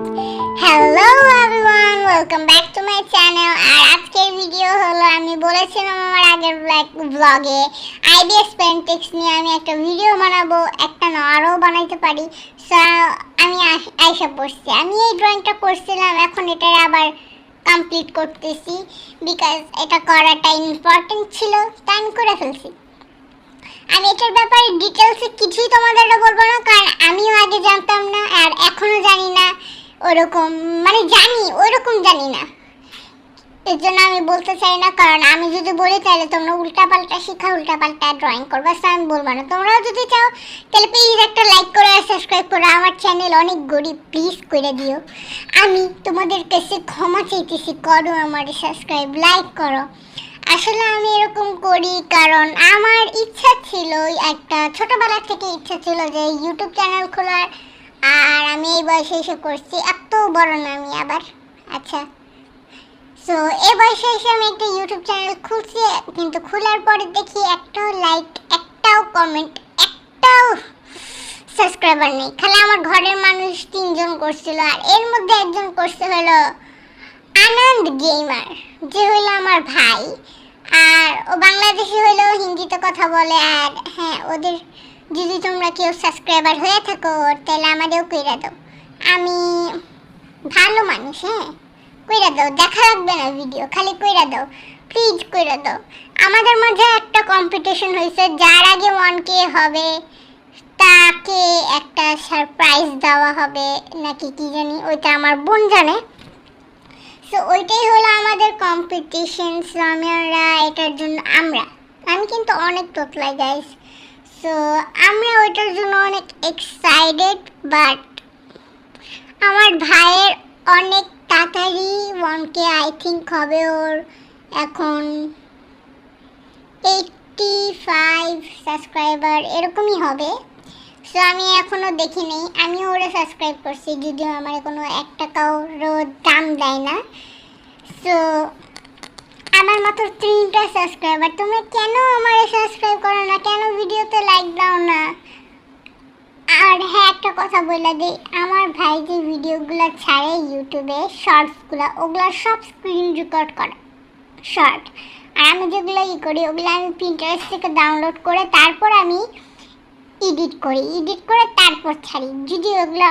Hello everyone, welcome back to my channel. আর আজকের video হলো, আমি বলেছিলাম আমার আগের ব্লগে আইবিএস পেন্টিক্স নিয়ে আমি একটা ভিডিও বানাবো, একটা না আরও বানাইতে পারি। সো আমি আইসা পড়ছি, আমি এই ড্রয়িংটা করছিলাম, এখন এটা আবার কমপ্লিট করতেছি বিকজ এটা করাটা ইম্পর্টেন্ট ছিল, তাই আমি করে ফেলছি। আমি এটার ব্যাপারে ডিটেলসে কিছুই তোমাদেরকে বলবো না, কারণ আমিও আগে জানতাম না আর এখনও জানি না ওরকম, মানে জানি ওরকম জানি না, এর জন্য আমি বলতে চাই না। কারণ আমি যদি বলি তাহলে তোমরা উল্টাপাল্টা শিখা, উল্টাপাল্টা ড্রয়িং করবা, সো আমি বলবো না। তোমরাও যদি চাও তাহলে প্লিজ একটা লাইক করো আর সাবস্ক্রাইব করো। আমার চ্যানেল অনেক গরিব, প্লিজ করে দিও। আমি তোমাদের কাছে ক্ষমা চাইতেছি, করো আমার সাবস্ক্রাইব, লাইক করো। আসলে আমি এরকম করি কারণ আমার ইচ্ছা ছিল, একটা ছোটবেলা থেকে ইচ্ছা ছিল যে ইউটিউব চ্যানেল খোলার। আর আমি এই বয়সে এসে করছি, এত বড় না আমি আবার। আচ্ছা, সো এই বয়সে এসে আমি একটা ইউটিউব চ্যানেল খুলছি, কিন্তু খোলার পরে দেখি একটাও লাইক, একটাও কমেন্ট, একটাও সাবস্ক্রাইবার নেই। খালি আমার ঘরের মানুষ 3 জন করছিল, আর এর মধ্যে একজন করছে হলো আনন্দ গেমার, যে হলো আমার ভাই। আর ও বাংলাদেশি হলেও হিন্দিতে কথা বলে। আর হ্যাঁ, ওদের যদি তোমরা কেউ সাবস্ক্রাইবার হয়ে থাকো তাহলে আমাদেরও কইরা দাও, আমি ভালো মানুষ। হ্যাঁ, কইরা দাও, দেখা লাগবে না ভিডিও, খালি কইরা দাও, প্লিজ কইরা দাও। আমাদের মধ্যে একটা কম্পিটিশন হয়েছে, যার আগে 1K হবে তাকে একটা সারপ্রাইজ দেওয়া হবে নাকি কি জানি, ওইটা আমার বোন জানে। সো ওইটাই হলো আমাদের কম্পিটিশন। সো আমরা এটার জন্য আমি কিন্তু অনেক তোতলাই গাইস। সো আমরা ওইটার জন্য অনেক এক্সাইটেড, বাট আমার ভাইয়ের অনেক তাড়াতাড়ি 1K আই থিঙ্ক হবে, ওর এখন 85 সাবস্ক্রাইবার এরকমই হবে। সো আমি এখনও দেখিনি, আমিও ওরা সাবস্ক্রাইব করছি, যদিও আমার কোনো 1 টাকাও দাম দেয় না। সো আমার মতো 3টা সাবস্ক্রাইবার, তোমরা কেন আমার সাবস্ক্রাইব করো না, কেন ভিডিওতে লাইক দাও না? আর হ্যাঁ, একটা কথা বলে দিই, আমার ভাই যে ভিডিওগুলো ছাড়ে ইউটিউবে শর্টসগুলো, ওগুলো সব স্ক্রিন রেকর্ড করা শর্ট। আর আমি যেগুলো করি ওগুলো আমি পিন্টারেস্ট থেকে ডাউনলোড করে তারপর আমি এডিট করে তারপর ছাড়ি। যদি ওগুলো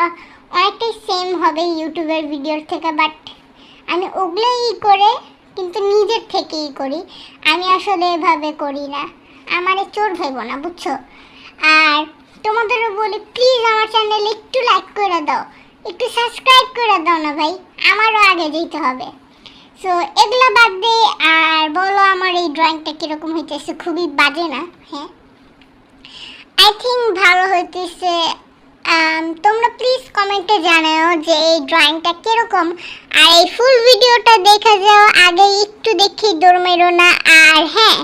অনেকটাই সেম হবে ইউটিউবের ভিডিওর থেকে, বাট আমি ওগুলো করে কিন্তু নিজের থেকেই করি। আমি আসলে এভাবে করি না, আমারে চোর ভেব না, বুঝছো? আর তোমাদেরও বলি, প্লিজ আমার চ্যানেলে একটু লাইক করে দাও, একটু সাবস্ক্রাইব করে দাও না ভাই, আমারও আগে যেতে হবে। সো এগুলো বাদ দিয়ে আর বলো আমার এই ড্রয়িংটা কীরকম হইতেছে? খুবই বাজে না? হ্যাঁ, আই থিঙ্ক ভালো হইতেছে। তোমরা প্লিজ কমেন্টে জানাও যে এই ড্রয়িংটা কীরকম। আর এই ফুল ভিডিওটা দেখে যাও, আগে একটু দেখি দৌড় মেরো না। আর হ্যাঁ,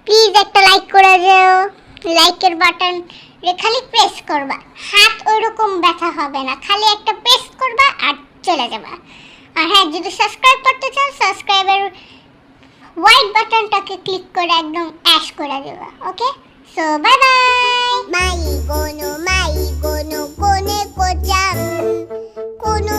প্লিজ একটা লাইক করে যাও, লাইকের বাটন খালি প্রেস করবা, হাত ওইরকম ব্যথা হবে না, খালি একটা প্রেস করবা আর চলে যাবা। আর হ্যাঁ, যদি সাবস্ক্রাইব করতে চাও, সাবস্ক্রাইবের হোয়াইট বাটনটাকে ক্লিক করে একদম অ্যাশ করে দেবা। ওকে, সো বাই বাই। মাই গোনো কোনে কোচাম, কোনো